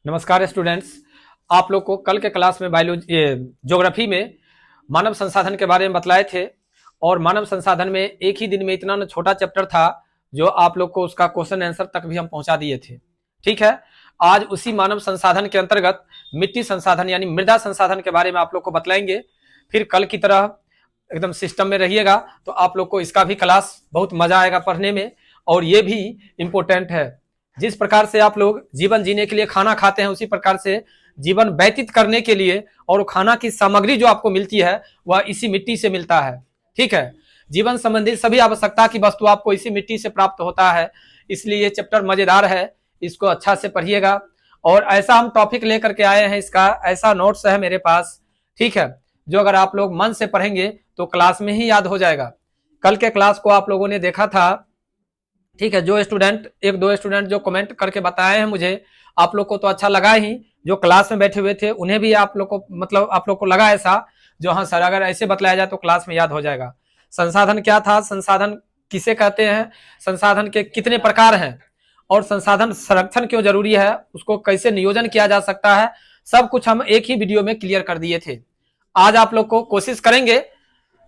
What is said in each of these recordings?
नमस्कार स्टूडेंट्स। आप लोग को कल के क्लास में बायोलॉजी ज्योग्राफी में मानव संसाधन के बारे में बतलाए थे और मानव संसाधन में एक ही दिन में इतना ना छोटा चैप्टर था जो आप लोग को उसका क्वेश्चन आंसर तक भी हम पहुंचा दिए थे। ठीक है, आज उसी मानव संसाधन के अंतर्गत मिट्टी संसाधन यानी मृदा संसाधन के बारे में आप लोग को बतलाएंगे। फिर कल की तरह एकदम सिस्टम में रहिएगा तो आप लोग को इसका भी क्लास बहुत मजा आएगा पढ़ने में। और ये भी इम्पोर्टेंट है, जिस प्रकार से आप लोग जीवन जीने के लिए खाना खाते हैं उसी प्रकार से जीवन व्यतीत करने के लिए और खाना की सामग्री जो आपको मिलती है वह इसी मिट्टी से मिलता है। ठीक है, जीवन संबंधी सभी आवश्यकता की वस्तु आपको इसी मिट्टी से प्राप्त होता है। इसलिए ये चैप्टर मजेदार है, इसको अच्छा से पढ़िएगा। और ऐसा हम टॉपिक लेकर के आए हैं, इसका ऐसा नोट्स है मेरे पास, ठीक है, जो अगर आप लोग मन से पढ़ेंगे तो क्लास में ही याद हो जाएगा। कल के क्लास को आप लोगों ने देखा था, ठीक है। जो स्टूडेंट एक दो स्टूडेंट जो कमेंट करके बताए हैं मुझे, आप लोग को तो अच्छा लगा ही, जो क्लास में बैठे हुए थे उन्हें भी आप लोग को मतलब आप लोग को लगा ऐसा जो हाँ सर अगर ऐसे बतलाया जाए तो क्लास में याद हो जाएगा। संसाधन क्या था, संसाधन किसे कहते हैं, संसाधन के कितने प्रकार हैं और संसाधन संरक्षण क्यों जरूरी है, उसको कैसे नियोजन किया जा सकता है, सब कुछ हम एक ही वीडियो में क्लियर कर दिए थे। आज आप लोग को कोशिश करेंगे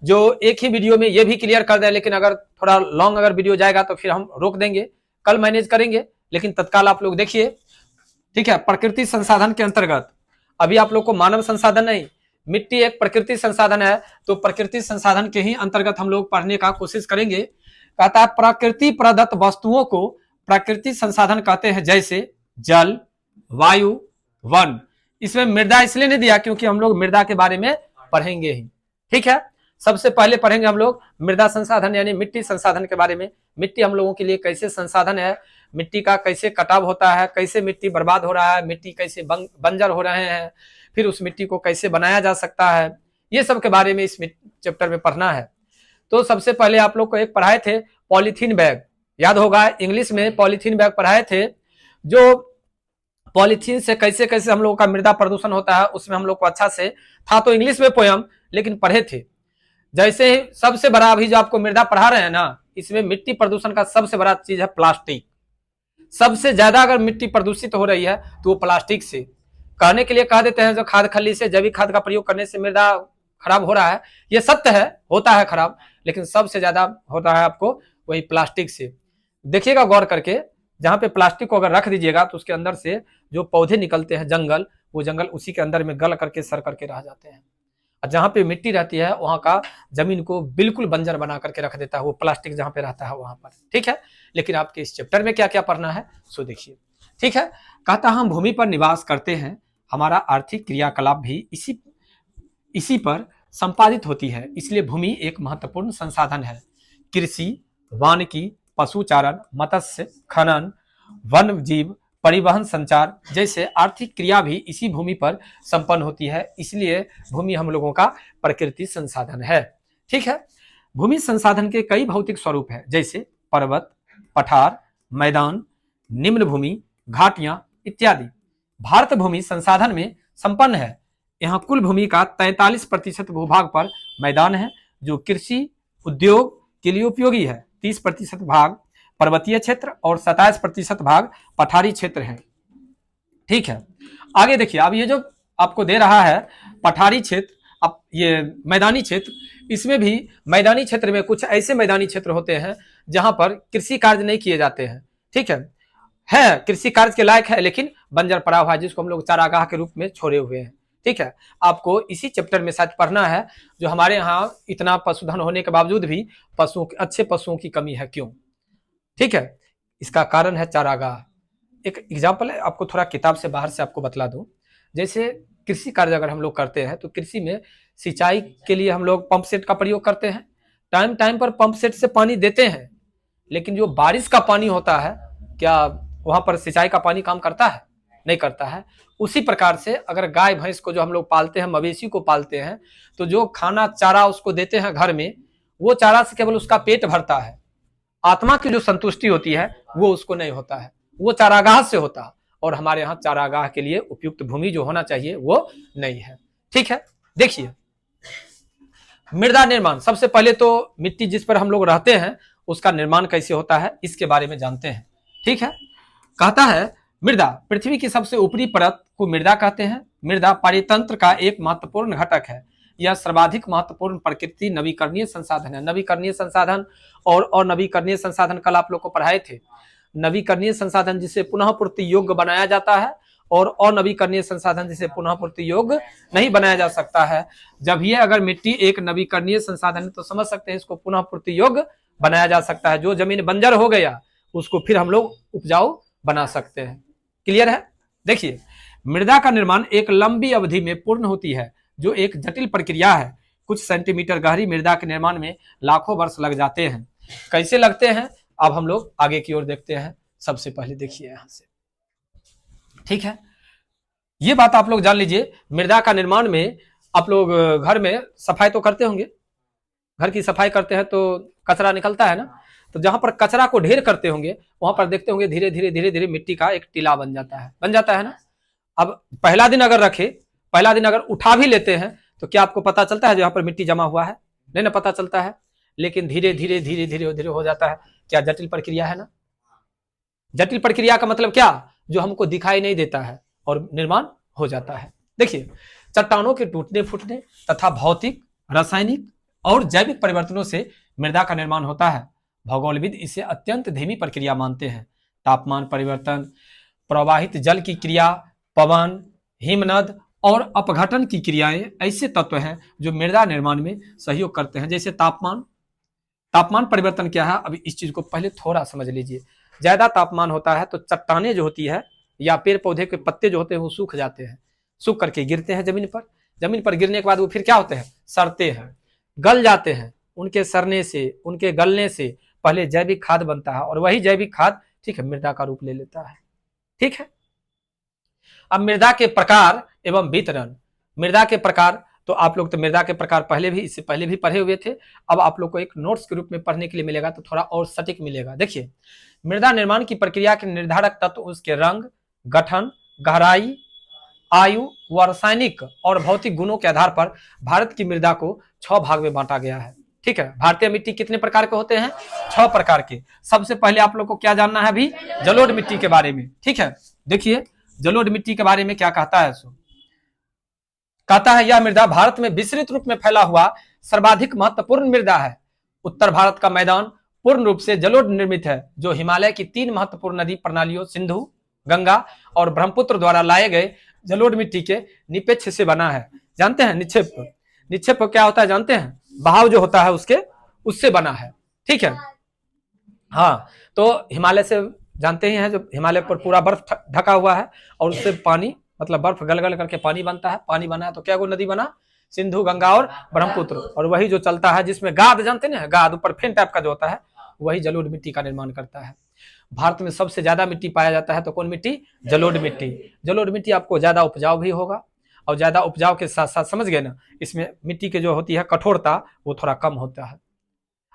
जो एक ही वीडियो में ये भी क्लियर कर दे, लेकिन अगर थोड़ा लॉन्ग अगर वीडियो जाएगा तो फिर हम रोक देंगे, कल मैनेज करेंगे। लेकिन तत्काल आप लोग देखिए, ठीक है। प्रकृति संसाधन के अंतर्गत अभी आप लोग को मानव संसाधन नहीं, मिट्टी एक प्रकृति संसाधन है, तो प्रकृति संसाधन के ही अंतर्गत हम लोग पढ़ने का कोशिश करेंगे। कहता है प्रकृति प्रदत्त वस्तुओं को प्रकृति संसाधन कहते हैं, जैसे जल, वायु, वन। इसमें मृदा इसलिए नहीं दिया क्योंकि हम लोग मृदा के बारे में पढ़ेंगे ही। ठीक है, सबसे पहले पढ़ेंगे हम लोग मृदा संसाधन यानी मिट्टी संसाधन के बारे में। मिट्टी हम लोगों के लिए कैसे संसाधन है, मिट्टी का कैसे कटाव होता है, कैसे मिट्टी बर्बाद हो रहा है, मिट्टी कैसे बंजर हो रहे हैं, फिर उस मिट्टी को कैसे बनाया जा सकता है, ये सब के बारे में इस चैप्टर में पढ़ना है। तो सबसे पहले आप लोग को एक पढ़ाए थे पॉलीथीन बैग, याद होगा, इंग्लिश में पॉलीथीन बैग पढ़ाए थे। जो पॉलीथीन से कैसे कैसे हम लोगों का मृदा प्रदूषण होता है उसमें हम लोग को अच्छा से था, तो इंग्लिश में पोयम, लेकिन पढ़े थे। जैसे सबसे बड़ा अभी जो आपको मृदा पढ़ा रहे हैं ना, इसमें मिट्टी प्रदूषण का सबसे बड़ा चीज है प्लास्टिक। सबसे ज्यादा अगर मिट्टी प्रदूषित हो रही है तो वो प्लास्टिक से। कहने के लिए कह देते हैं जो खाद खली से जैविक खाद का प्रयोग करने से मृदा खराब हो रहा है, ये सत्य है, होता है खराब, लेकिन सबसे ज्यादा होता है आपको वही प्लास्टिक से। देखिएगा गौर करके, जहां पे प्लास्टिक को अगर रख दीजिएगा तो उसके अंदर से जो पौधे निकलते हैं जंगल, वो जंगल उसी के अंदर में गल करके सर करके रह जाते हैं। और जहां पे मिट्टी रहती है वहां का जमीन को बिल्कुल बंजर बना करके रख देता है वो प्लास्टिक जहां पे रहता है वहां पर। ठीक है, लेकिन आपके इस चैप्टर में क्या क्या पढ़ना है सो देखिए। ठीक है, कहता हम भूमि पर निवास करते हैं, हमारा आर्थिक क्रियाकलाप भी इसी पर संपादित होती है, इसलिए भूमि एक महत्वपूर्ण संसाधन है। कृषि, वानिकी, पशुचारण, मत्स्य, खनन, वन जीव, परिवहन, संचार जैसे आर्थिक क्रिया भी इसी भूमि पर संपन्न होती है, इसलिए भूमि हम लोगों का प्रकृति संसाधन है। ठीक है, भूमि संसाधन के कई भौतिक स्वरूप है, जैसे पर्वत, पठार, मैदान, निम्न भूमि, घाटियां इत्यादि। भारत भूमि संसाधन में संपन्न है। यहाँ कुल भूमि का 43% भूभाग पर मैदान है जो कृषि उद्योग के लिए उपयोगी है। 30% भाग पर्वतीय क्षेत्र और 27% भाग पठारी क्षेत्र है। ठीक है, आगे देखिए, अब ये जो आपको दे रहा है पठारी क्षेत्र, अब ये मैदानी क्षेत्र, इसमें भी मैदानी क्षेत्र में कुछ ऐसे मैदानी क्षेत्र होते हैं जहां पर कृषि कार्य नहीं किए जाते हैं। ठीक है कृषि कार्य के लायक है लेकिन बंजर पड़ा हुआ है, जिसको हम लोग चारागाह के रूप में छोड़े हुए हैं। ठीक है, आपको इसी चैप्टर में शायद पढ़ना है जो हमारे यहाँ इतना पशुधन होने के बावजूद भी अच्छे पशुओं की कमी है, क्यों? ठीक है, इसका कारण है चारागाह। एक एग्जाम्पल है, आपको थोड़ा किताब से बाहर से आपको बतला दूं। जैसे कृषि कार्य अगर हम लोग करते हैं तो कृषि में सिंचाई के लिए हम लोग पंप सेट का प्रयोग करते हैं, टाइम टाइम पर पंप सेट से पानी देते हैं, लेकिन जो बारिश का पानी होता है क्या वहां पर सिंचाई का पानी काम करता है? नहीं करता है। उसी प्रकार से अगर गाय भैंस को जो हम लोग पालते हैं, मवेशी को पालते हैं, तो जो खाना चारा उसको देते हैं घर में, वो चारा से केवल उसका पेट भरता है, आत्मा की जो संतुष्टि होती है वो उसको नहीं होता है, वो चारागाह से होता है। और हमारे यहाँ चारागाह के लिए उपयुक्त भूमि जो होना चाहिए वो नहीं है। ठीक है, देखिए मृदा निर्माण, सबसे पहले तो मिट्टी जिस पर हम लोग रहते हैं उसका निर्माण कैसे होता है इसके बारे में जानते हैं। ठीक है, कहता है मृदा पृथ्वी की सबसे ऊपरी परत को मृदा कहते हैं। मृदा पारितंत्र का एक महत्वपूर्ण घटक है। यह सर्वाधिक महत्वपूर्ण प्रकृति नवीकरणीय संसाधन है। नवीकरणीय संसाधन और नवीकरणीय संसाधन कल आप लोग को पढ़ाए थे। नवीकरणीय संसाधन जिसे पुनः पूर्ति योग्य बनाया जाता है और अनवीकरणीय संसाधन जिसे पुनः पूर्ति योग्य नहीं बनाया जा सकता है। जब ये अगर मिट्टी एक नवीकरणीय संसाधन है तो समझ सकते हैं इसको पुनः पूर्ति योग्य बनाया जा सकता है। जो जमीन बंजर हो गया उसको फिर हम लोग उपजाऊ बना सकते हैं। क्लियर है? देखिए, मृदा का निर्माण एक लंबी अवधि में पूर्ण होती है जो एक जटिल प्रक्रिया है। कुछ सेंटीमीटर गहरी मृदा के निर्माण में लाखों वर्ष लग जाते हैं। कैसे लगते हैं अब हम लोग आगे की ओर देखते हैं। सबसे पहले देखिए यहां से, ठीक है, ये बात आप लोग जान लीजिए। मृदा का निर्माण में आप लोग घर में सफाई तो करते होंगे, घर की सफाई करते हैं तो कचरा निकलता है ना, तो जहां पर कचरा को ढेर करते होंगे वहां पर देखते होंगे धीरे धीरे धीरे धीरे मिट्टी का एक टीला बन जाता है ना। अब पहला दिन अगर रखे, पहला दिन अगर उठा भी लेते हैं तो क्या आपको पता चलता है जहां पर मिट्टी जमा हुआ है? नहीं ना पता चलता है। लेकिन धीरे धीरे धीरे धीरे धीरे हो जाता है। क्या जटिल प्रक्रिया है ना? जटिल प्रक्रिया का मतलब क्या? जो हमको दिखाई नहीं देता है और निर्माण हो जाता है। देखिए, चट्टानों के टूटने फूटने तथा भौतिक, रासायनिक और जैविक परिवर्तनों से मृदा का निर्माण होता है। भौगोलविद इसे अत्यंत धीमी प्रक्रिया मानते हैं। तापमान परिवर्तन, प्रवाहित जल की क्रिया, पवन, हिमनद और अपघटन की क्रियाएं ऐसे तत्व हैं जो मृदा निर्माण में सहयोग करते हैं। जैसे तापमान परिवर्तन क्या है, अभी इस चीज को पहले थोड़ा समझ लीजिए। ज्यादा तापमान होता है तो चट्टानें जो होती है या पेड़ पौधे के पत्ते जो होते हैं वो सूख जाते हैं, सूख करके गिरते हैं जमीन पर। जमीन पर गिरने के बाद वो फिर क्या होते हैं? सड़ते हैं, गल जाते हैं। उनके सड़ने से, उनके गलने से पहले जैविक खाद बनता है और वही जैविक खाद, ठीक है, मृदा का रूप ले लेता है। ठीक है, अब मृदा के प्रकार एवं वितरण। मृदा के प्रकार तो आप लोग तो मृदा के प्रकार पहले भी, इससे पहले भी पढ़े हुए थे। अब आप लोग को एक नोट्स के रूप में पढ़ने के लिए मिलेगा तो थोड़ा और सटीक मिलेगा। देखिए, मृदा निर्माण की प्रक्रिया के निर्धारक तत्व उसके रंग, गठन, गहराई, आयु व रासायनिक और भौतिक गुणों के आधार पर भारत की मृदा को 6 भाग में बांटा गया है। ठीक है, भारतीय मिट्टी कितने प्रकार के होते हैं? 6 प्रकार के। सबसे पहले आप लोग को क्या जानना है अभी? जलोढ़ मिट्टी के बारे में। ठीक है, देखिए जलोढ़ मिट्टी के बारे में क्या कहता है। कहता है यह मृदा भारत में विस्तृत रूप में फैला हुआ सर्वाधिक महत्वपूर्ण मृदा है। उत्तर भारत का मैदान पूर्ण रूप से जलोढ़ निर्मित है जो हिमालय की 3 महत्वपूर्ण नदी प्रणालियों सिंधु, गंगा और ब्रह्मपुत्र द्वारा लाए गए जलोढ़ मिट्टी के निक्षेप से बना है। जानते हैं निक्षेप? निक्षेप क्या होता है जानते हैं? बहाव जो होता है उससे बना है। ठीक है, हाँ, तो हिमालय से जानते ही हैं, जो हिमालय पर पूरा बर्फ ढका हुआ है और उससे पानी, मतलब बर्फ गल गल करके पानी बनता है। पानी बना तो क्या वो नदी बना? सिंधु, गंगा और ब्रह्मपुत्र। और वही जो चलता है जिसमें गाद, जानते हैं गाद ऊपर फेन टाइप का जो होता है, वही जलोढ़ मिट्टी का निर्माण करता है। भारत में सबसे ज्यादा मिट्टी पाया जाता है तो कौन मिट्टी? जलोढ़ मिट्टी। जलोढ़ मिट्टी आपको ज्यादा उपजाऊ भी होगा और ज्यादा उपजाऊ के साथ साथ, समझ गए ना, इसमें मिट्टी की जो होती है कठोरता वो थोड़ा कम होता है।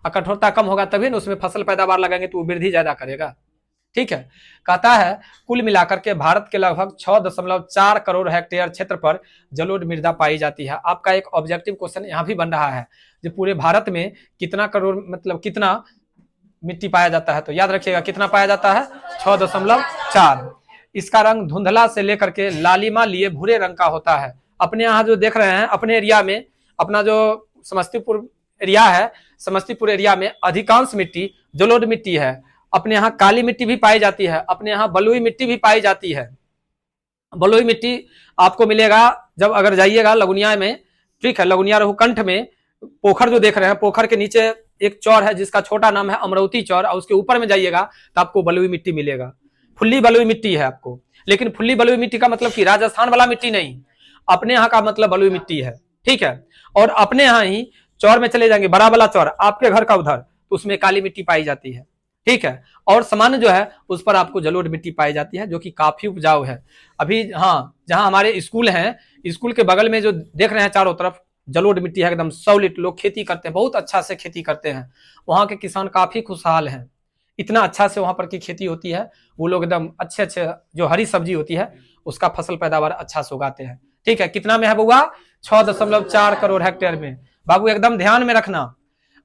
और कठोरता कम होगा तभी ना उसमें फसल पैदावार लगाएंगे तो वो वृद्धि ज्यादा करेगा। ठीक है, कहता है कुल मिलाकर के भारत के लगभग 6.4 करोड़ हेक्टेयर क्षेत्र पर जलोढ़ मृदा पाई जाती है। आपका एक ऑब्जेक्टिव क्वेश्चन यहाँ भी बन रहा है, जो पूरे भारत में कितना करोड़, मतलब कितना मिट्टी पाया जाता है, तो याद रखिएगा कितना पाया जाता है? 6.4। इसका रंग धुंधला से लेकर के लालिमा लिए भूरे रंग का होता है। अपने यहाँ जो देख रहे हैं, अपने एरिया में, अपना जो समस्तीपुर एरिया है, समस्तीपुर एरिया में अधिकांश मिट्टी जलोढ़ मिट्टी है। अपने यहाँ काली मिट्टी भी पाई जाती है, अपने यहाँ बलुई मिट्टी भी पाई जाती है। बलुई मिट्टी आपको मिलेगा जब अगर जाइएगा लगुनिया में। ठीक है, लगुनिया रहूकंठ में पोखर जो देख रहे हैं, पोखर के नीचे एक चौर है जिसका छोटा नाम है अमरावती चौर, और उसके ऊपर में जाइएगा तो आपको बलुई मिट्टी मिलेगा। फुल्ली बलुई मिट्टी है आपको, लेकिन फुल्ली बलुई मिट्टी का मतलब कि राजस्थान वाला मिट्टी नहीं, अपने यहाँ का मतलब बलुई मिट्टी है। ठीक है, और अपने यहाँ ही चौर में चले जाएंगे, बड़ा वाला चौर आपके घर का उधर, तो उसमें काली मिट्टी पाई जाती है। ठीक है, और सामान्य जो है उस पर आपको जलोढ़ मिट्टी पाई जाती है जो कि काफी उपजाऊ है। अभी हाँ, जहां हमारे स्कूल हैं, स्कूल के बगल में जो देख रहे हैं चारों तरफ जलोढ़ मिट्टी है, एकदम सॉलिड। लोग खेती करते हैं, बहुत अच्छा से खेती करते हैं। वहां के किसान काफी खुशहाल हैं, इतना अच्छा से वहां पर की खेती होती है। वो लोग एकदम अच्छे अच्छे जो हरी सब्जी होती है उसका फसल पैदावार अच्छा से उगाते हैं। ठीक है, कितना में है बउआ? 6.4 करोड़ हेक्टेयर में। बाबू एकदम ध्यान में रखना,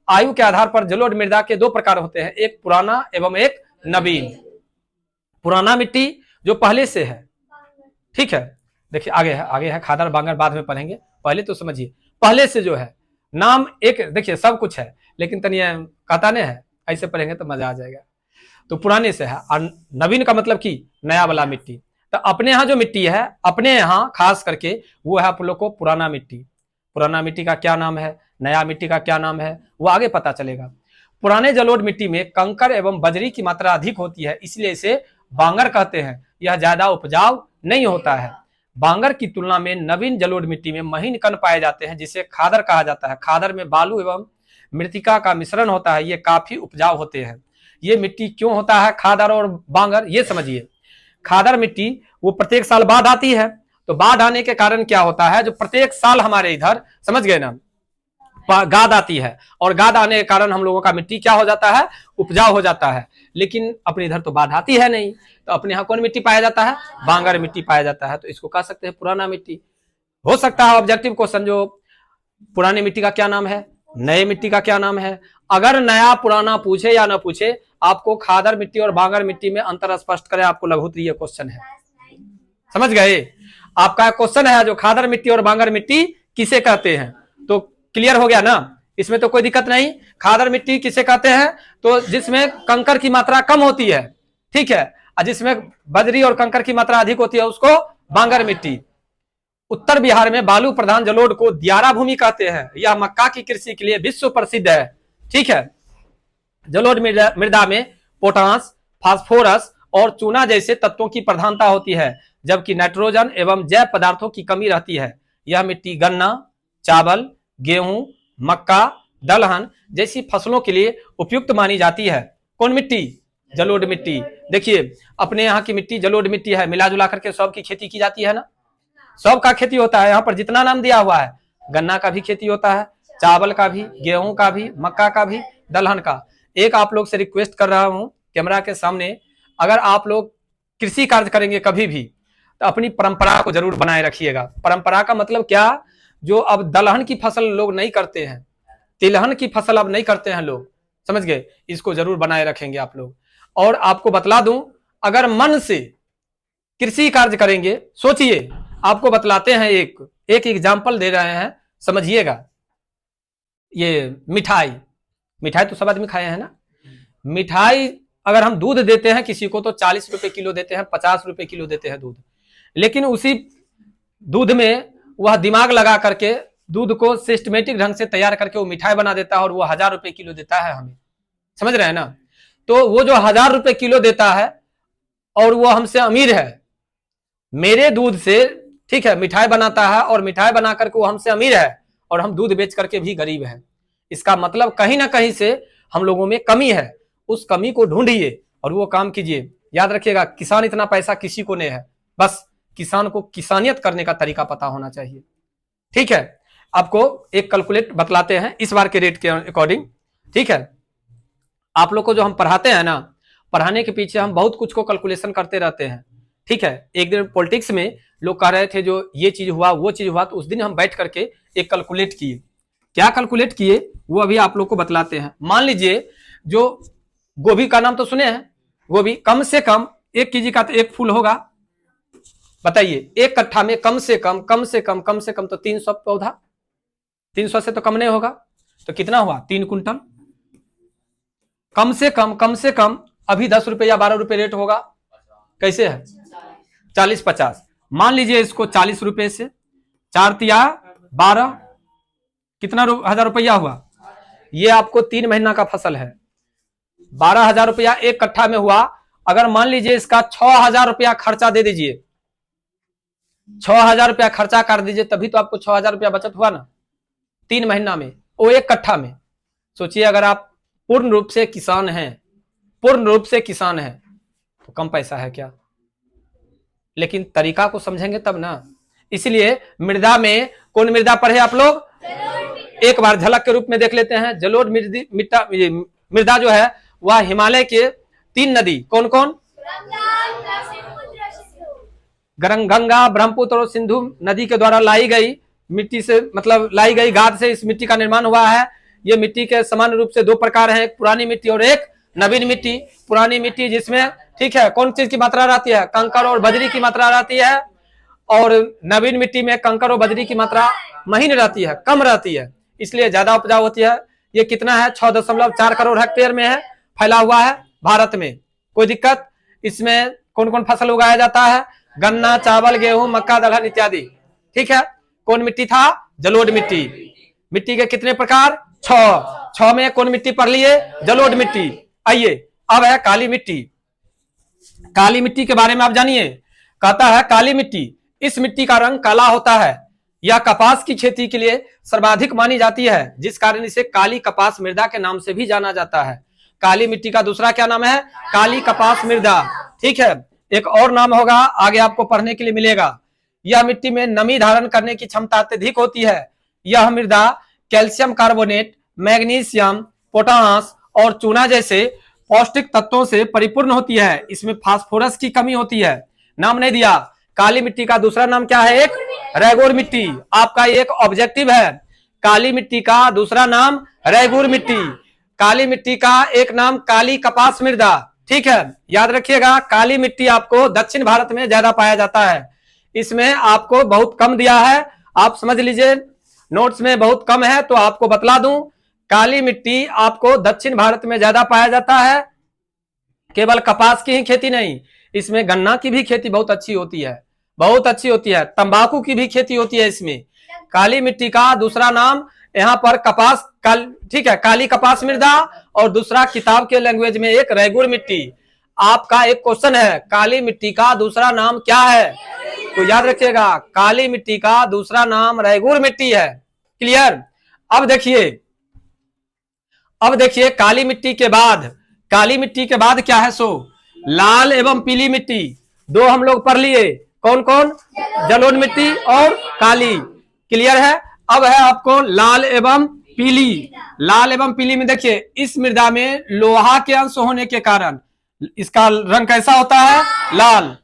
आयु के आधार पर जलोढ़ मृदा के 2 प्रकार होते हैं, एक पुराना एवं एक नवीन। पुराना मिट्टी जो पहले से है। ठीक है, देखिए आगे है खादर बांगर, बाद में पढ़ेंगे, पहले तो समझिए पहले से जो है नाम एक, देखिए सब कुछ है लेकिन तनिया कहता नहीं है, ऐसे पढ़ेंगे तो मजा आ जाएगा। तो पुराने से है, और नवीन का मतलब कि नया वाला मिट्टी। तो अपने यहाँ जो मिट्टी है, अपने यहाँ खास करके वो है आप लोग को पुराना मिट्टी। पुराना मिट्टी का क्या नाम है, नया मिट्टी का क्या नाम है, वो आगे पता चलेगा। पुराने जलोढ़ मिट्टी में कंकर एवं बजरी की मात्रा अधिक होती है, इसलिए इसे बांगर कहते हैं। यह ज्यादा उपजाऊ नहीं होता है। बांगर की तुलना में नवीन जलोढ़ मिट्टी में महीन कण पाए जाते हैं, जिसे खादर कहा जाता है। खादर में बालू एवं मृतिका का मिश्रण होता है, ये काफी उपजाऊ होते हैं। ये मिट्टी क्यों होता है खादर और बांगर, ये समझिए। खादर मिट्टी वो प्रत्येक साल बाढ़ आती है, तो बाढ़ आने के कारण क्या होता है, जो प्रत्येक साल हमारे इधर, समझ गए ना, गाद आती है, और गाद आने के कारण हम लोगों का मिट्टी क्या हो जाता है, उपजाऊ हो जाता है। लेकिन अपने इधर तो बाढ़ आती है नहीं, तो अपने यहाँ कौन मिट्टी पाया जाता है, बांगर मिट्टी पाया जाता है। तो इसको कह सकते हैं पुराना मिट्टी। हो सकता है ऑब्जेक्टिव क्वेश्चन जो पुरानी मिट्टी का क्या नाम है, नए मिट्टी का क्या नाम है। अगर नया पुराना पूछे या ना पूछे, आपको खादर मिट्टी और बांगर मिट्टी में अंतर स्पष्ट करे, आपको लघुत्तरीय क्वेश्चन है, समझ गए। आपका क्वेश्चन है जो खादर मिट्टी और बांगर मिट्टी किसे कहते हैं, तो क्लियर हो गया ना, इसमें तो कोई दिक्कत नहीं। खादर मिट्टी किसे कहते हैं, तो जिसमें कंकर की मात्रा कम होती है, ठीक है, और जिसमें बजरी और कंकर की मात्रा अधिक होती है उसको बांगर मिट्टी। उत्तर बिहार में बालू प्रधान जलोढ़ को दियारा भूमि कहते हैं। यह मक्का की कृषि के लिए विश्व प्रसिद्ध है। ठीक है, जलोढ़ मृदा में पोटास, फास्फोरस और चूना जैसे तत्वों की प्रधानता होती है, जबकि नाइट्रोजन एवं जैव पदार्थों की कमी रहती है। यह मिट्टी गन्ना, चावल, गेहूं, मक्का, दलहन जैसी फसलों के लिए उपयुक्त मानी जाती है। कौन मिट्टी, जलोढ़ मिट्टी। देखिए अपने यहाँ की मिट्टी जलोढ़ मिट्टी है, मिला जुला करके सब की खेती की जाती है ना, सब का खेती होता है। यहाँ पर जितना नाम दिया हुआ है, गन्ना का भी खेती होता है, चावल का भी, गेहूं का भी, मक्का का भी, दलहन का। एक आप लोग से रिक्वेस्ट कर रहा हूं कैमरा के सामने, अगर आप लोग कृषि कार्य करेंगे कभी भी, तो अपनी परंपरा को जरूर बनाए रखिएगा। परंपरा का मतलब क्या, जो अब दलहन की फसल लोग नहीं करते हैं, तिलहन की फसल अब नहीं करते हैं लोग, समझ गए, इसको जरूर बनाए रखेंगे आप लोग। और आपको बतला दूं, अगर मन से कृषि कार्य करेंगे, सोचिए, आपको बतलाते हैं, एक एग्जाम्पल दे रहे हैं, समझिएगा। ये मिठाई तो सब आदमी खाए हैं ना। मिठाई अगर हम दूध देते हैं किसी को तो 40 रुपए किलो देते हैं, 50 रुपए किलो देते हैं दूध, लेकिन उसी दूध में वह दिमाग लगा करके दूध को सिस्टमेटिक ढंग से तैयार करके वो मिठाई बना देता है, और वो 1000 रुपए किलो देता है हमें, समझ रहे हैं ना। तो वो जो 1000 रुपए किलो देता है और वो हमसे अमीर है, मेरे दूध से, ठीक है, मिठाई बनाता है, और मिठाई बना करके वो हमसे अमीर है, और हम दूध बेच करके भी गरीब हैं। इसका मतलब कहीं ना कहीं से हम लोगों में कमी है, उस कमी को ढूंढिए और वो काम कीजिए। याद रखिएगा, किसान इतना पैसा किसी को नहीं है, बस किसान को किसानियत करने का तरीका पता होना चाहिए। ठीक है, आपको एक कैलकुलेट बतलाते हैं इस बार के रेट के अकॉर्डिंग। ठीक है, आप लोग को जो हम पढ़ाते हैं ना, पढ़ाने के पीछे हम बहुत कुछ को कैलकुलेशन करते रहते हैं। ठीक है, एक दिन पॉलिटिक्स में लोग कह रहे थे जो ये चीज हुआ वो चीज हुआ, तो उस दिन हम बैठ करके एक कैलकुलेट किए। क्या कैलकुलेट किए वो अभी आप लोग को बतलाते हैं। मान लीजिए जो गोभी का नाम तो सुने हैं, गोभी कम से कम 1 केजी का तो एक फूल होगा, बताइए, एक कट्ठा में कम से कम तो 300 पौधा, 300 से तो कम नहीं होगा, तो कितना हुआ, 3 कुंटल। कम से कम अभी 10 रुपए या 12 रुपए रेट होगा, कैसे है, 40-50, मान लीजिए इसको 40 रुपए से 4 तिया 12, कितना 1000 रुपया हुआ। ये आपको 3 महीना का फसल है, 12,000 रुपया एक कट्ठा में हुआ। अगर मान लीजिए इसका 6,000 रुपया खर्चा दे दीजिए, 6,000 रुपया खर्चा कर दीजिए, तभी तो आपको 6,000 रुपया बचत हुआ ना 3 महीना में, वो एक कट्ठा में। सोचिए अगर आप पूर्ण रूप से किसान हैं, तो कम पैसा है क्या, लेकिन तरीका को समझेंगे तब ना। इसलिए मृदा में कौन मृदा पढ़े आप लोग, एक बार झलक के रूप में देख लेते हैं। जलोढ़ मृदा जो है वह हिमालय के 3 नदी, कौन कौन, गंगा, ब्रह्मपुत्र और सिंधु नदी के द्वारा लाई गई मिट्टी से, मतलब लाई गई गाद से इस मिट्टी का निर्माण हुआ है। ये मिट्टी के समान रूप से 2 प्रकार हैं, एक पुरानी मिट्टी और एक नवीन मिट्टी, पुरानी मिट्टी जिसमें, ठीक है, कौन चीज की मात्रा रहती है, कंकड़ और बजरी की मात्रा रहती है, और नवीन मिट्टी में कंकड़ और बजरी की मात्रा महीन रहती है, कम रहती है, इसलिए ज्यादा उपजाऊ होती है। ये कितना है, 6.4 करोड़ हेक्टेयर में है, फैला हुआ है भारत में। कोई दिक्कत? इसमें कौन कौन फसल उगाया जाता है, गन्ना, चावल, गेहूं, मक्का, दलहन इत्यादि। ठीक है, कौन मिट्टी था, जलोढ़ मिट्टी। मिट्टी के कितने प्रकार, 6 में कौन मिट्टी पढ़ लिए, जलोढ़ मिट्टी। आइए अब है काली मिट्टी। काली मिट्टी के बारे में आप जानिए। कहता है काली मिट्टी, इस मिट्टी का रंग काला होता है, यह कपास की खेती के लिए सर्वाधिक मानी जाती है, जिस कारण इसे काली कपास मृदा के नाम से भी जाना जाता है। काली मिट्टी का दूसरा क्या नाम है, काली कपास मृदा। ठीक है, एक और नाम होगा, आगे आपको पढ़ने के लिए मिलेगा। यह मिट्टी में नमी धारण करने की क्षमता अत्यधिक होती है। यह मृदा कैल्शियम कार्बोनेट, मैग्नीशियम, पोटास और चूना जैसे पौष्टिक तत्वों से परिपूर्ण होती है। इसमें फास्फोरस की कमी होती है। नाम नहीं दिया। काली मिट्टी का दूसरा नाम क्या है, एक रैगोर मिट्टी। आपका एक ऑब्जेक्टिव है, काली मिट्टी का दूसरा नाम रैगोर मिट्टी। काली मिट्टी का एक नाम काली कपास मृदा। ठीक है, याद रखिएगा, काली मिट्टी आपको दक्षिण भारत में ज्यादा पाया जाता है। इसमें आपको बहुत कम दिया है, आप समझ लीजिए, नोट्स में बहुत कम है तो आपको बतला दूं, काली मिट्टी आपको दक्षिण भारत में ज्यादा पाया जाता है। केवल कपास की ही खेती नहीं, इसमें गन्ना की भी खेती बहुत अच्छी होती है, बहुत अच्छी होती है। तंबाकू की भी खेती होती है इसमें। काली मिट्टी का दूसरा नाम यहाँ पर कपास, ठीक है, काली कपास मृदा, और दूसरा किताब के लैंग्वेज में एक रैगुर मिट्टी। आपका एक क्वेश्चन है, काली मिट्टी का दूसरा नाम क्या है, तो याद रखिएगा, काली मिट्टी का दूसरा नाम रैगुर मिट्टी है। क्लियर? अब देखिए काली मिट्टी के बाद, काली मिट्टी के बाद क्या है, सो लाल एवं पीली मिट्टी। दो हम लोग पढ़ लिए, कौन कौन, जलोढ़ मिट्टी और काली। क्लियर है? अब है आपको लाल एवं पीली। लाल एवं पीली में देखिए, इस मृदा में लोहा के अंश होने के कारण इसका रंग कैसा होता है, लाल।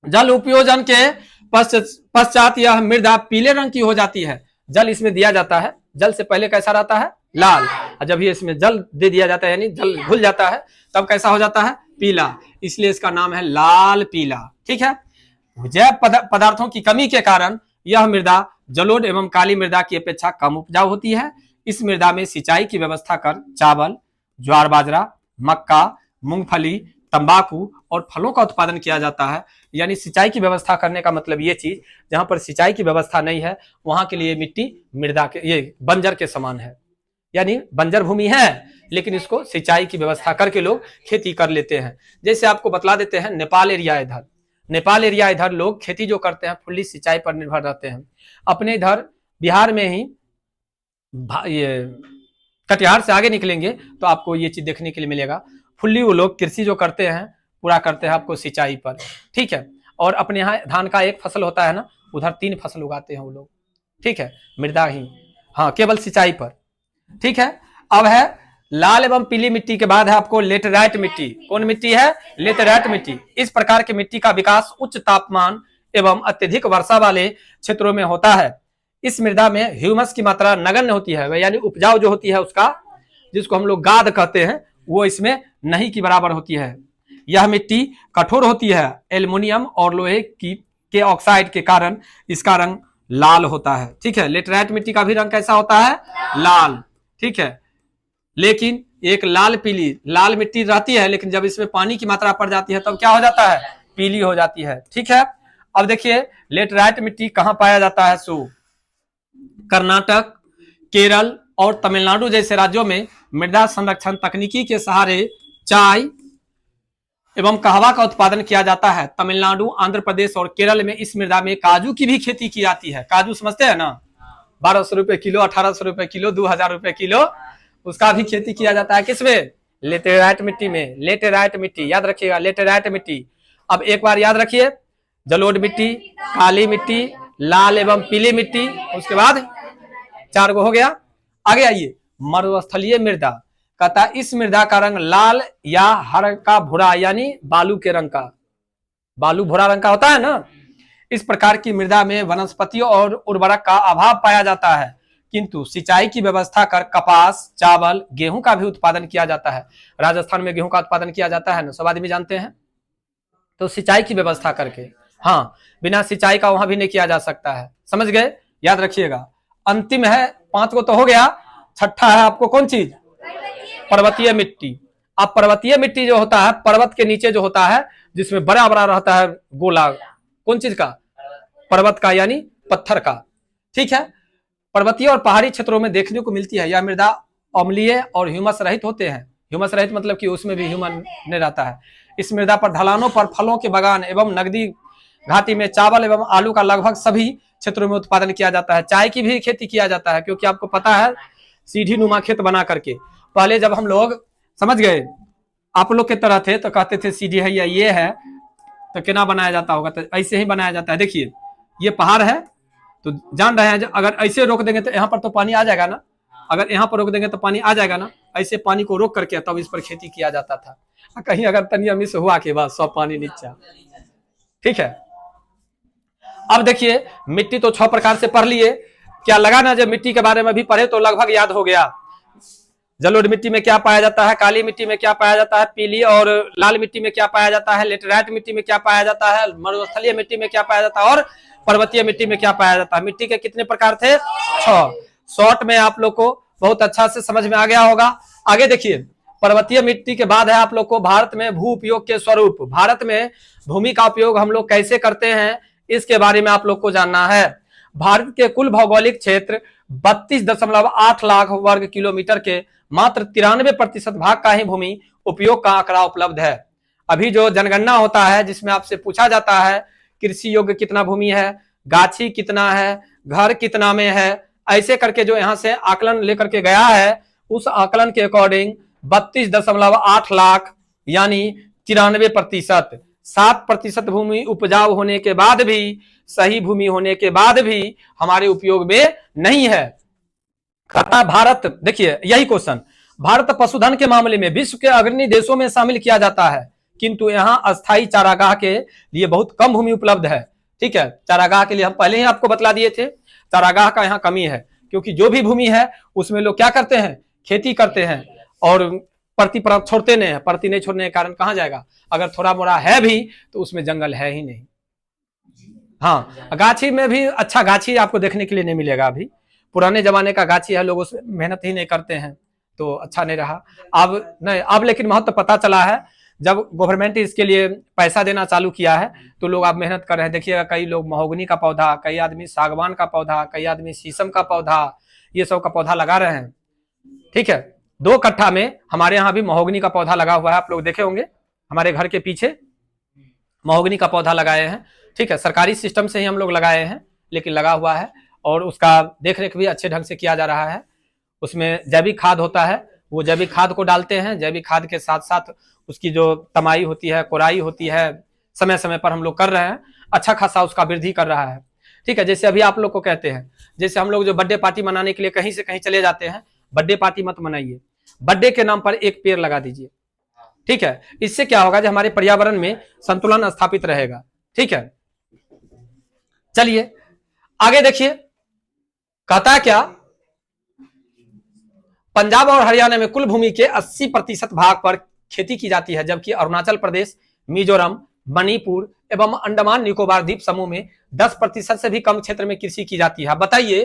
जल उपयोजन के पश्चात यह मृदा पीले रंग की हो जाती है। जल इसमें दिया जाता है, जल से पहले कैसा रहता है, लाल, और जब ये इसमें जल दे दिया जाता है, यानी जल घुल जाता है, तब कैसा हो जाता है, पीला। इसलिए इसका नाम है लाल पीला। ठीक है, जैव पदार्थों की कमी के कारण यह मृदा जलोढ़ एवं काली मृदा की अपेक्षा कम उपजाऊ होती है। इस मृदा में सिंचाई की व्यवस्था कर चावल, ज्वार बाजरा, मक्का, मूंगफली, तंबाकू और फलों का उत्पादन किया जाता है। यानी सिंचाई की व्यवस्था करने का मतलब ये चीज, जहां पर सिंचाई की व्यवस्था नहीं है वहां के लिए मिट्टी मृदा के, ये बंजर के समान है, यानी बंजर भूमि है, लेकिन इसको सिंचाई की व्यवस्था करके लोग खेती कर लेते हैं। जैसे आपको बतला देते हैं, नेपाल एरिया, इधर नेपाल एरिया, इधर लोग खेती जो करते हैं फुल्ली सिंचाई पर निर्भर रहते हैं। अपने इधर बिहार में ही, ये कटिहार से आगे निकलेंगे तो आपको ये चीज देखने के लिए मिलेगा, फुल्ली वो लोग कृषि जो करते हैं पूरा करते हैं आपको सिंचाई पर। ठीक है, और अपने यहाँ धान का एक फसल होता है ना, उधर 3 फसल उगाते हैं वो लोग। ठीक है, मृदा ही, हाँ, केवल सिंचाई पर। ठीक है, अब है लाल एवं पीली मिट्टी के बाद है आपको लेटेराइट मिट्टी। कौन मिट्टी है, लेटेराइट मिट्टी। इस प्रकार की मिट्टी का विकास उच्च तापमान एवं अत्यधिक वर्षा वाले क्षेत्रों में होता है। इस मृदा में ह्यूमस की मात्रा नगण्य होती है, यानी उपजाऊ जो होती है उसका, जिसको हम लोग गाद कहते हैं, वो इसमें नहीं की बराबर होती है। यह मिट्टी कठोर होती है, एल्युमिनियम और लोहे के ऑक्साइड के कारण इसका रंग लाल होता है। ठीक है, लेटेराइट मिट्टी का भी रंग कैसा होता है, लाल। ठीक है, लेकिन एक लाल पीली, लाल मिट्टी रहती है, लेकिन जब इसमें पानी की मात्रा पड़ जाती है तब क्या हो जाता है, पीली हो जाती है। ठीक है, अब देखिए लेटेराइट मिट्टी कहां पाया जाता है, सो कर्नाटक, केरल और तमिलनाडु जैसे राज्यों में मृदा संरक्षण तकनीकी के सहारे चाय एवं कहवा का उत्पादन किया जाता है। तमिलनाडु, आंध्र प्रदेश और केरल में इस मृदा में काजू की भी खेती की जाती है। काजू समझते हैं ना, 1200 रुपए किलो, 1800 रुपए किलो, 2000 रुपए किलो, उसका भी खेती किया जाता है। किसमें, लेटेराइट मिट्टी में। लेटेराइट मिट्टी याद रखिएगा, लेटेराइट मिट्टी। अब एक बार याद रखिए, जलोढ़ मिट्टी, काली मिट्टी, लाल एवं पीली मिट्टी, उसके बाद 4 गो हो गया। आगे आइए, मरुस्थलीय मृदा। कहता इस मृदा का रंग लाल या हल्का भूरा, यानी बालू के रंग का, बालू भूरा रंग का होता है ना। इस प्रकार की मृदा में वनस्पतियों और उर्वरक का अभाव पाया जाता है, किंतु सिंचाई की व्यवस्था कर कपास, चावल, गेहूं का भी उत्पादन किया जाता है। राजस्थान में गेहूं का उत्पादन किया जाता है ना, सब आदमी जानते हैं। तो सिंचाई की व्यवस्था करके, हाँ, बिना सिंचाई का वहां भी नहीं किया जा सकता है। समझ गए, याद रखिएगा। अंतिम है, 5 को तो हो गया, छठा है आपको कौन चीज, पर्वतीय मिट्टी। अब पर्वतीय मिट्टी जो होता है, पर्वत के नीचे जो होता है, जिसमें बड़ा बड़ा रहता है गोला, कौन चीज का, पर्वत का, यानी पत्थर का। ठीक है, पर्वतीय और पहाड़ी क्षेत्रों में देखने को मिलती है। यह मृदा अम्लीय और ह्यूमस रहित होते हैं। ह्यूमस रहित मतलब कि उसमें भी ह्यूमन नहीं रहता है। इस मृदा पर ढलानों पर फलों के बागान एवं नगदी घाटी में चावल एवं आलू का लगभग सभी क्षेत्रों में उत्पादन किया जाता है। चाय की भी खेती किया जाता है, क्योंकि आपको पता है सीढ़ी नुमा खेत बना करके, पहले जब हम लोग, समझ गए, आप लोग के तरह थे तो कहते थे सीढ़ी है या ये है, तो क्या बनाया जाता होगा, तो ऐसे ही बनाया जाता है। देखिए ये पहाड़ है, तो जान रहे हैं, अगर ऐसे रोक देंगे तो यहाँ पर तो पानी आ जाएगा ना, अगर यहाँ पर रोक देंगे तो पानी आ जाएगा ना, ऐसे पानी को रोक करके तब इस पर खेती किया जाता था। कहीं अगर तनिया मिस हुआ के बाद सब पानी नीचे। ठीक है, अब देखिए मिट्टी तो 6 प्रकार से पढ़ लिए, क्या लगा ना, जब मिट्टी के बारे में भी पढ़े तो लगभग याद हो गया। जलोढ़ मिट्टी में क्या पाया जाता है, काली मिट्टी में क्या पाया जाता है, पीली और लाल मिट्टी में क्या पाया जाता है, लेटेराइट मिट्टी में क्या पाया जाता है, मरुस्थलीय मिट्टी में क्या पाया जाता है, और पर्वतीय मिट्टी में क्या पाया जाता है। मिट्टी के कितने प्रकार थे, 6। शॉर्ट में आप लोग को बहुत अच्छा से समझ में आ गया होगा। आगे देखिए, पर्वतीय मिट्टी के बाद है आप लोग को भारत में भू उपयोग के स्वरूप। भारत में भूमि का उपयोग हम लोग कैसे करते हैं, इसके बारे में आप लोग को जानना है। भारत के कुल भौगोलिक क्षेत्र 32.8 लाख वर्ग किलोमीटर के मात्र 93% भाग का ही भूमि उपयोग का आंकड़ा उपलब्ध है। अभी जो जनगणना होता है, जिसमें आपसे पूछा जाता है कृषि योग्य कितना भूमि है, गाछी कितना है, घर कितना में है, ऐसे करके जो यहाँ से आकलन लेकर के गया है, उस आकलन के अकॉर्डिंग 32.8 लाख यानी 93%, 7% भूमि उपजाऊ होने के बाद भी, सही भूमि होने के बाद भी हमारे उपयोग में नहीं है। भारत, देखिए यही क्वेश्चन, भारत पशुधन के मामले में विश्व के अग्रणी देशों में शामिल किया जाता है, किंतु यहाँ अस्थायी चारागाह के लिए बहुत कम भूमि उपलब्ध है। ठीक है, चारागाह के लिए हम पहले ही आपको बतला दिए थे, चारागाह का यहाँ कमी है, क्योंकि जो भी भूमि है उसमें लोग क्या करते हैं, खेती करते हैं, और प्रति छोड़ते नहीं है। प्रति नहीं छोड़ने के कारण कहाँ जाएगा, अगर थोड़ा मोड़ा है भी तो उसमें जंगल है ही नहीं। हाँ, गाछी में भी अच्छा गाछी आपको देखने के लिए नहीं मिलेगा। अभी पुराने जमाने का गाछी है, लोग उसमें मेहनत ही नहीं करते हैं, तो अच्छा नहीं रहा। अब नहीं, अब लेकिन महत्व पता चला है, जब गवर्नमेंट इसके लिए पैसा देना चालू किया है तो लोग अब मेहनत कर रहे हैं। देखिएगा, कई लोग महोगनी का पौधा, कई आदमी सागवान का पौधा, कई आदमी शीशम का पौधा, ये सब का पौधा लगा रहे हैं। ठीक है, 2 कट्ठा में हमारे यहाँ भी महोगनी का पौधा लगा हुआ है, आप लोग देखे होंगे हमारे घर के पीछे महोगनी का पौधा लगाए हैं। ठीक है, सरकारी सिस्टम से ही हम लोग लगाए हैं, लेकिन लगा हुआ है, और उसका देखरेख भी अच्छे ढंग से किया जा रहा है। उसमें जैविक खाद होता है, वो जैविक खाद को डालते हैं, जैविक खाद के साथ साथ उसकी जो तमाई होती है, कोराई होती है, समय समय पर हम लोग कर रहे हैं, अच्छा खासा उसका वृद्धि कर रहा है। ठीक है, जैसे अभी आप लोग को कहते हैं, जैसे हम लोग जो बर्थडे पार्टी मनाने के लिए कहीं से कहीं चले जाते हैं, बर्थडे पार्टी मत मनाइए, बर्थडे के नाम पर एक पेड़ लगा दीजिए। ठीक है, इससे क्या होगा, जो हमारे पर्यावरण में संतुलन स्थापित रहेगा। ठीक है, चलिए आगे देखिए, कहता क्या, पंजाब और हरियाणा में कुल भूमि के 80% भाग पर खेती की जाती है, जबकि अरुणाचल प्रदेश, मिजोरम, मणिपुर एवं अंडमान निकोबार द्वीप समूह में 10% से भी कम क्षेत्र में कृषि की जाती है। बताइए,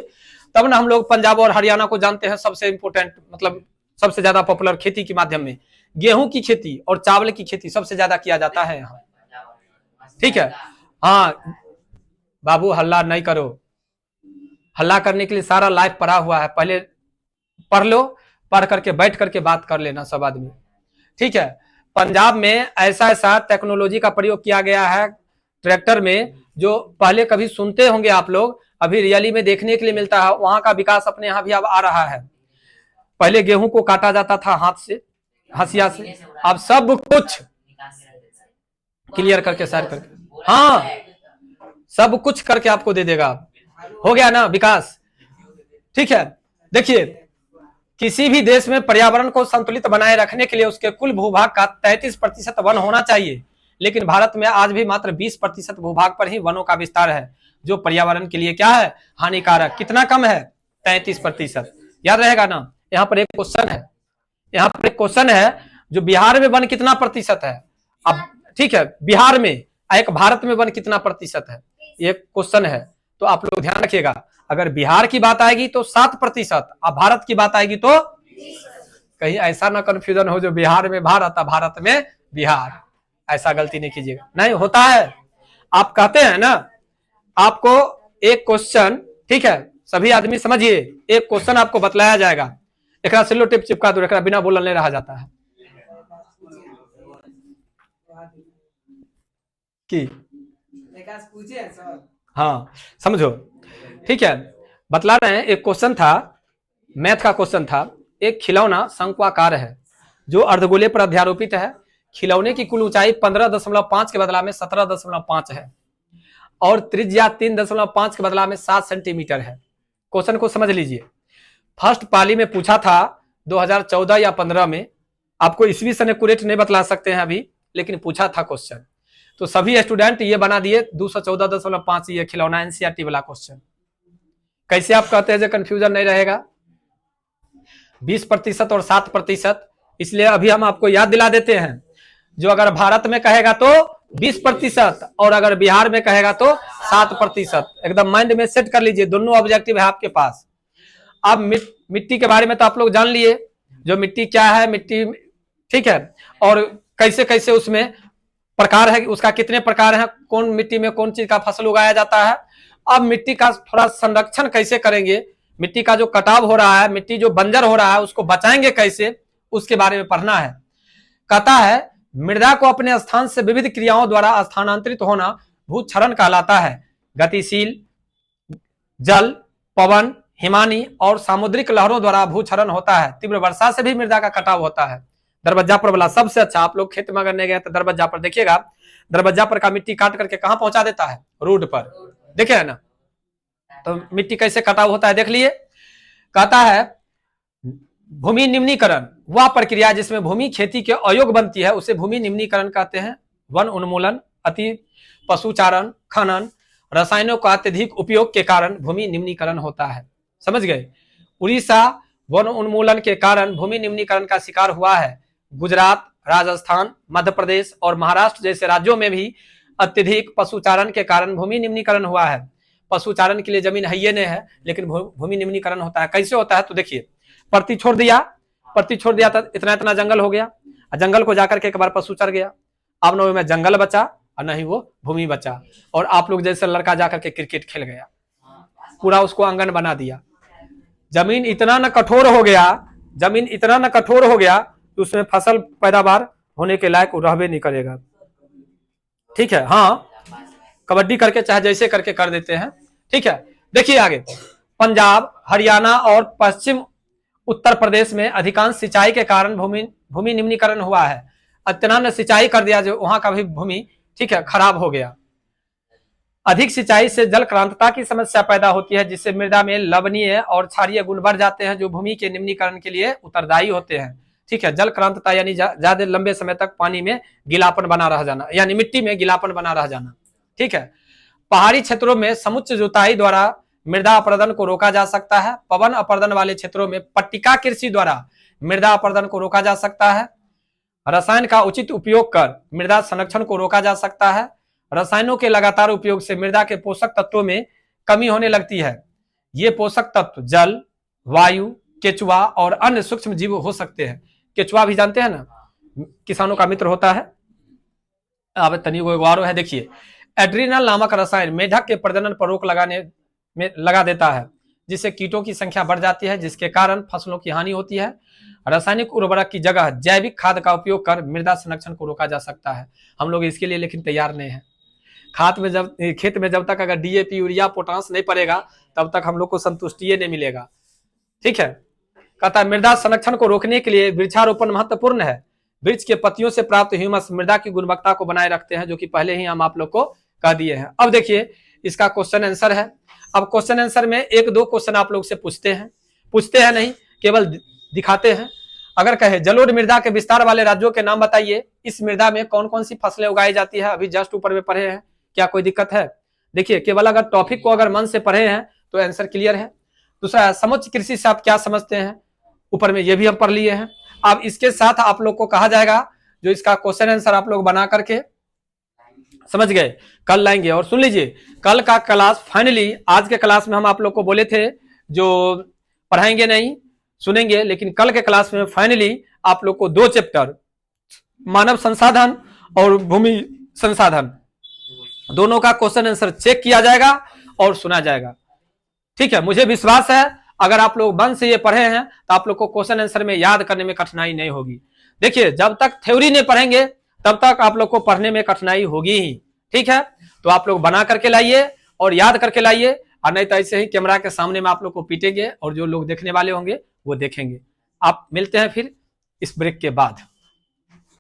तब ना हम लोग पंजाब और हरियाणा को जानते हैं सबसे इंपोर्टेंट, मतलब सबसे ज्यादा पॉपुलर खेती के माध्यम में गेहूं की खेती और चावल की खेती सबसे ज्यादा किया जाता है यहाँ। ठीक है, हाँ बाबू हल्ला नहीं करो, हल्ला करने के लिए सारा लाइव पढ़ा हुआ है, पहले पढ़ लो, पढ़ करके बैठ करके बात कर लेना सब आदमी। ठीक है, पंजाब में ऐसा टेक्नोलॉजी का प्रयोग किया गया है ट्रैक्टर में, जो पहले कभी सुनते होंगे आप लोग, अभी रियली में देखने के लिए मिलता है। वहां का विकास अपने यहाँ भी अब आ रहा है। पहले गेहूं को काटा जाता था हाथ से, हसिया से, अब सब कुछ क्लियर करके सार करके, हाँ सब कुछ करके आपको दे देगा। हो गया ना विकास। ठीक है, देखिए किसी भी देश में पर्यावरण को संतुलित बनाए रखने के लिए उसके कुल भूभाग का 33% वन होना चाहिए, लेकिन भारत में आज भी मात्र 20% भूभाग पर ही वनों का विस्तार है, जो पर्यावरण के लिए क्या है, हानिकारक। कितना कम है, 33%। याद रहेगा ना। यहाँ पर एक क्वेश्चन है, यहाँ पर एक क्वेश्चन है जो बिहार में वन कितना प्रतिशत है। अब ठीक है, बिहार में, एक भारत में वन कितना प्रतिशत है, ये क्वेश्चन है। तो आप लोग ध्यान रखिएगा, अगर बिहार की बात आएगी तो 7%, अब भारत की बात आएगी तो कहीं ऐसा ना कंफ्यूजन हो जो बिहार में भारत और भारत में बिहार, ऐसा गलती नहीं कीजिएगा। नहीं होता है, आप कहते हैं ना, आपको एक क्वेश्चन, ठीक है सभी आदमी समझिए, एक क्वेश्चन आपको बतलाया जाएगा, एक सिल्लो टिप चिपका दो, एक बिना बोलने नहीं रहा जाता है कि हाँ समझो, ठीक है। बतला रहे हैं, एक क्वेश्चन था, मैथ का क्वेश्चन था। एक खिलौना शंक्वाकार है जो अर्धगोले पर अध्यारोपित है। खिलौने की कुल ऊंचाई 15.5 के बदला में 17.5 है और त्रिज्या 3.5 के बदला में 7 सेंटीमीटर है। क्वेश्चन को समझ लीजिए। फर्स्ट पाली में पूछा था 2014 या 15 में, आपको ईस्वी सन एक्यूरेट नहीं बतला सकते हैं अभी, लेकिन पूछा था क्वेश्चन। तो सभी स्टूडेंट ये बना दिए 214.5, ये खिलौना एनसीईआरटी वाला क्वेश्चन। कैसे आप कहते हैं जो कंफ्यूजन नहीं रहेगा, 20% और 7%, इसलिए अभी हम आपको याद दिला देते हैं। जो अगर भारत में कहेगा तो 20% और अगर बिहार में कहेगा तो 7%। एकदम माइंड में सेट कर लीजिए, दोनों ऑब्जेक्टिव है आपके पास। अब मिट्टी के बारे में तो आप लोग जान लिए, जो मिट्टी क्या है, मिट्टी ठीक है, और कैसे कैसे उसमें प्रकार है, उसका कितने प्रकार है, कौन मिट्टी में कौन चीज का फसल उगाया जाता है। अब मिट्टी का थोड़ा संरक्षण कैसे करेंगे, मिट्टी का जो कटाव हो रहा है, मिट्टी जो बंजर हो रहा है उसको बचाएंगे कैसे, उसके बारे में पढ़ना है। कहता है मृदा को अपने स्थान से विविध क्रियाओं द्वारा स्थानांतरित होना भूक्षरण कहलाता है। गतिशील, जल, पवन, हिमानी और सामुद्रिक लहरों द्वारा भूक्षरण होता है। तीव्र वर्षा से भी मृदा का कटाव होता है। दरबज्जा पर वाला सबसे अच्छा, आप लोग खेत में अगर नहीं गए तो दरबज्जा पर देखिएगा, दरबज्जा पर का मिट्टी काट करके कहां पहुंचा देता है, रोड पर, देखे है ना। तो मिट्टी कैसे कटाव होता है देख लिए। कहता है भूमि निम्नीकरण, वह प्रक्रिया जिसमें भूमि खेती के अयोग्य बनती है उसे भूमि निम्नीकरण कहते हैं। वन उन्मूलन, अति पशुचारण, खनन, रसायनों का अत्यधिक उपयोग के कारण भूमि निम्नीकरण होता है। समझ गए। उड़ीसा वन उन्मूलन के कारण भूमि निम्नीकरण का शिकार हुआ है। गुजरात, राजस्थान, मध्य प्रदेश और महाराष्ट्र जैसे राज्यों में भी अत्यधिक पशुचारण के कारण भूमि निम्नीकरण हुआ है। पशुचारण के लिए जमीन है ये नहीं है, लेकिन भूमि निम्नीकरण होता है। कैसे होता है तो देखिए, परती छोड़ दिया तो इतना इतना जंगल हो गया, जंगल को जाकर के एक बार पशु चर गया, अब न में जंगल बचा और नहीं वो भूमि बचा। और आप लोग जैसे लड़का जाकर के क्रिकेट खेल गया, पूरा उसको आंगन बना दिया, जमीन इतना न कठोर हो गया कि उसमें फसल पैदावार होने के लायक रहबे नहीं करेगा। ठीक है, हाँ कबड्डी करके चाहे जैसे करके कर देते हैं। ठीक है, देखिए आगे, पंजाब, हरियाणा और पश्चिम उत्तर प्रदेश में अधिकांश सिंचाई के कारण भूमि निम्नीकरण हुआ है। अत्यंत सिंचाई कर दिया जो वहां का भी भूमि, ठीक है, खराब हो गया। अधिक सिंचाई से जल क्रांतता की समस्या पैदा होती है, जिससे मृदा में लवणीय और क्षारीय गुण बढ़ जाते हैं जो भूमि के निम्नीकरण के लिए उत्तरदायी होते हैं। ठीक है, जल क्रांतता यानी ज्यादा लंबे समय तक पानी में गीलापन बना रह जाना, यानी मिट्टी में गीलापन बना रह जाना। ठीक है, पहाड़ी क्षेत्रों में समुच्च जुताई द्वारा मृदा अपरदन को रोका जा सकता है। पवन अपरदन वाले क्षेत्रों में पट्टिका कृषि द्वारा मृदा अपरदन को रोका जा सकता है। रसायन का उचित उपयोग कर मृदा संरक्षण को रोका जा सकता है। रसायनों के लगातार उपयोग से मृदा के पोषक तत्वों में कमी होने लगती है। ये पोषक तत्व जल, वायु, केचुआ और अन्य सूक्ष्म जीव हो सकते हैं। केचुआ भी जानते हैं ना, किसानों का मित्र होता है। अब तनी गौरव है, देखिए एड्रिनल नामक रसायन मेढक के प्रजनन पर रोक लगाने में लगा देता है, जिससे कीटों की संख्या बढ़ जाती है, जिसके कारण फसलों की हानि होती है। रासायनिक उर्वरक की जगह जैविक खाद का उपयोग कर मृदा संरक्षण को रोका जा सकता है। हम लोग इसके लिए लेकिन तैयार नहीं है। खेत में जब तक अगर डीएपी, यूरिया, पोटास नहीं पड़ेगा तब तक हम लोग को संतुष्टि नहीं मिलेगा। ठीक है, कहता है मृदा संरक्षण को रोकने के लिए वृक्षारोपण महत्वपूर्ण है। वृक्ष के पत्तियों से प्राप्त ह्यूमस मृदा की गुणवत्ता को बनाए रखते हैं, जो कि पहले ही हम आप लोग को कह दिए हैं। अब देखिए इसका क्वेश्चन आंसर है। अब क्वेश्चन आंसर में एक दो क्वेश्चन आप लोग से पूछते हैं नहीं, केवल दिखाते हैं। अगर कहे जलोढ़ मृदा के विस्तार वाले राज्यों के नाम बताइए, इस मृदा में कौन कौन सी फसलें उगाई जाती है, अभी जस्ट ऊपर में पढ़े हैं, क्या कोई दिक्कत है? देखिए केवल अगर टॉपिक को अगर मन से पढ़े हैं तो आंसर क्लियर है। दूसरा समुच्च कृषि से आप क्या समझते हैं, ऊपर में ये भी हम पढ़ लिए हैं। अब इसके साथ आप लोग को कहा जाएगा जो इसका क्वेश्चन आंसर आप लोग बना करके समझ गए कल लाएंगे। और सुन लीजिए कल का क्लास फाइनली, आज के क्लास में हम आप लोग को बोले थे जो पढ़ाएंगे नहीं सुनेंगे, लेकिन कल के क्लास में फाइनली आप लोग को 2 चैप्टर मानव संसाधन और भूमि संसाधन दोनों का क्वेश्चन आंसर चेक किया जाएगा और सुना जाएगा। ठीक है, मुझे विश्वास है अगर आप लोग मन से ये पढ़े हैं तो आप लोग को क्वेश्चन आंसर में याद करने में कठिनाई नहीं होगी। देखिए जब तक थ्योरी नहीं पढ़ेंगे तब तक आप लोग को पढ़ने में कठिनाई होगी ही। ठीक है, तो आप लोग बना करके लाइए और याद करके लाइए, और नहीं तो ऐसे ही कैमरा के सामने में आप लोग को पीटेंगे और जो लोग देखने वाले होंगे वो देखेंगे। आप मिलते हैं फिर इस ब्रेक के बाद।